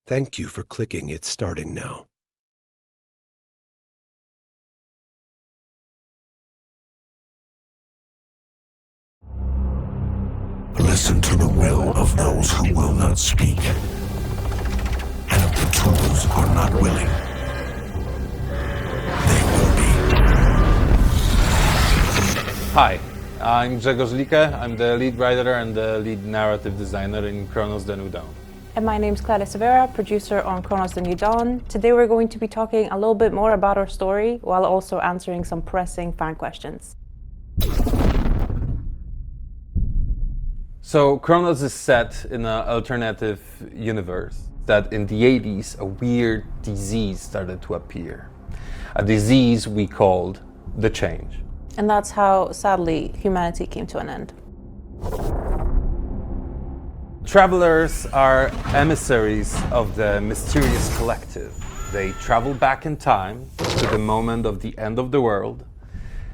Thank you for clicking It's Starting Now. Listen to the will of those who will not speak, and if the tools are not willing, they will be. Hi, I'm Grzegorz Lika. I'm the lead writer and the lead narrative designer in Cronos the New Dawn. And my name's Clara Severa, producer on Cronos the New Dawn. Today we're going to be talking a little bit more about our story while also answering some pressing fan questions. So Cronos is set in an alternative universe that in the 80s a weird disease started to appear. A disease we called the Change. And that's how, sadly, humanity came to an end. Travelers are emissaries of the mysterious collective. They travel back in time to the moment of the end of the world.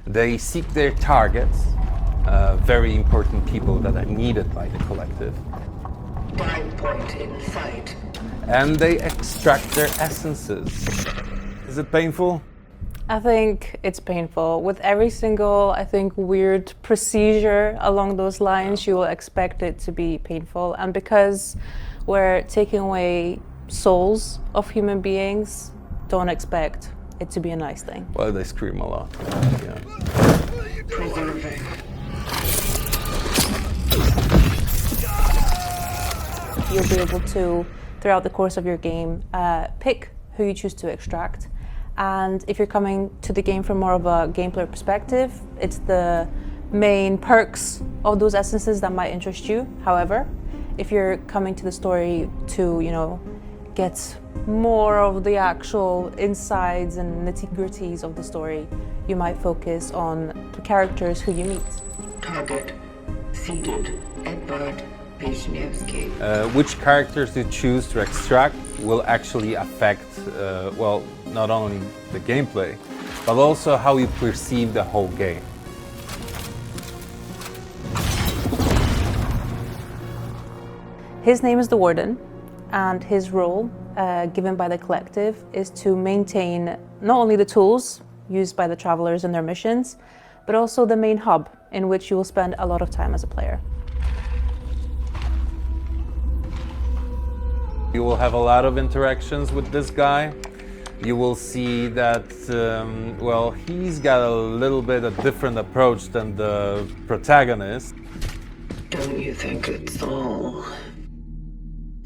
They seek their targets, very important people that are needed by the collective. Dive point in sight. And they extract their essences. Is it painful? I think it's painful. With every single, I think, weird procedure along those lines, you will expect it to be painful. And because we're taking away souls of human beings, don't expect it to be a nice thing. Well, they scream a lot. Yeah. Preserving. You'll be able to, throughout the course of your game, pick who you choose to extract. And if you're coming to the game from more of a gameplay perspective, it's the main perks of those essences that might interest you. However, if you're coming to the story to, get more of the actual insides and nitty-gritties of the story, you might focus on the characters who you meet. Target. Seated. Edvard Wisniewski. Which characters you choose to extract will actually affect, not only the gameplay, but also how you perceive the whole game. His name is the Warden, and his role, given by the collective, is to maintain not only the tools used by the travelers in their missions, but also the main hub in which you will spend a lot of time as a player. You will have a lot of interactions with this guy. You will see that, he's got a little bit of different approach than the protagonist. Don't you think it's all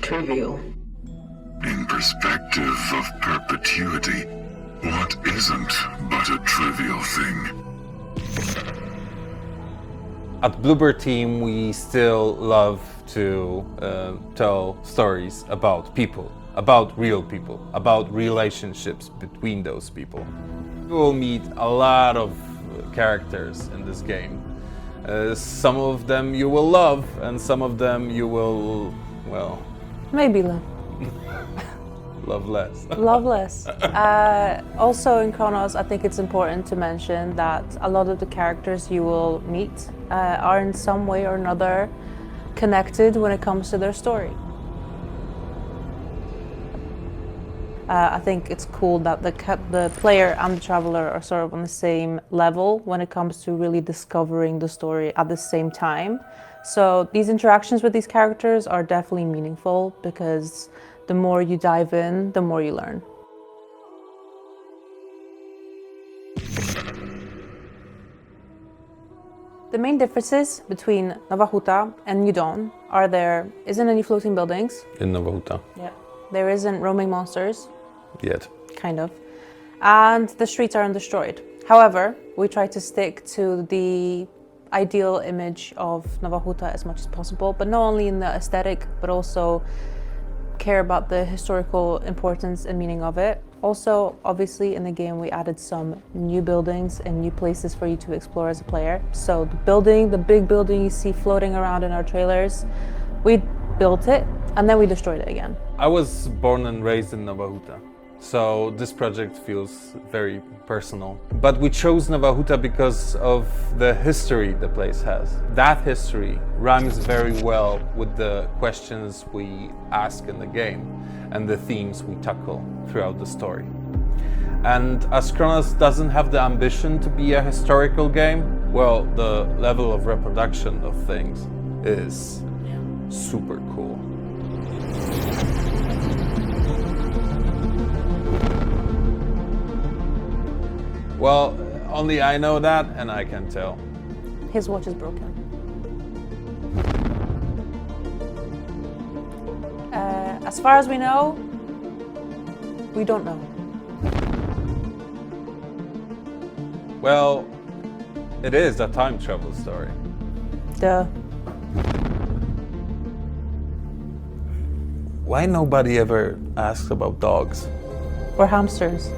trivial? In perspective of perpetuity, what isn't but a trivial thing? At Bloober Team, we still love to tell stories about people, about real people, about relationships between those people. You will meet a lot of characters in this game. Some of them you will love, and some of them you will, Maybe love. love less. Love less. Also in Cronos, I think it's important to mention that a lot of the characters you will meet are in some way or another connected when it comes to their story. I think it's cool that the player and the traveler are sort of on the same level when it comes to really discovering the story at the same time. So these interactions with these characters are definitely meaningful because the more you dive in, the more you learn. The main differences between Nova Huta and New Dawn are there isn't any floating buildings. In Nova Huta. Yeah. There isn't roaming monsters. Yet. Kind of. And the streets are undestroyed. However, we try to stick to the ideal image of Nova Huta as much as possible, but not only in the aesthetic, but also care about the historical importance and meaning of it. Also, obviously, in the game, we added some new buildings and new places for you to explore as a player. So the big building you see floating around in our trailers, we built it and then we destroyed it again. I was born and raised in Nova Huta. So this project feels very personal. But we chose Nowa Huta because of the history the place has. That history rhymes very well with the questions we ask in the game and the themes we tackle throughout the story. And as Cronos doesn't have the ambition to be a historical game, well, the level of reproduction of things is super cool. Well, only I know that, and I can tell. His watch is broken. As far as we know, we don't know. Well, it is a time travel story. Duh. Why nobody ever asks about dogs? Or hamsters.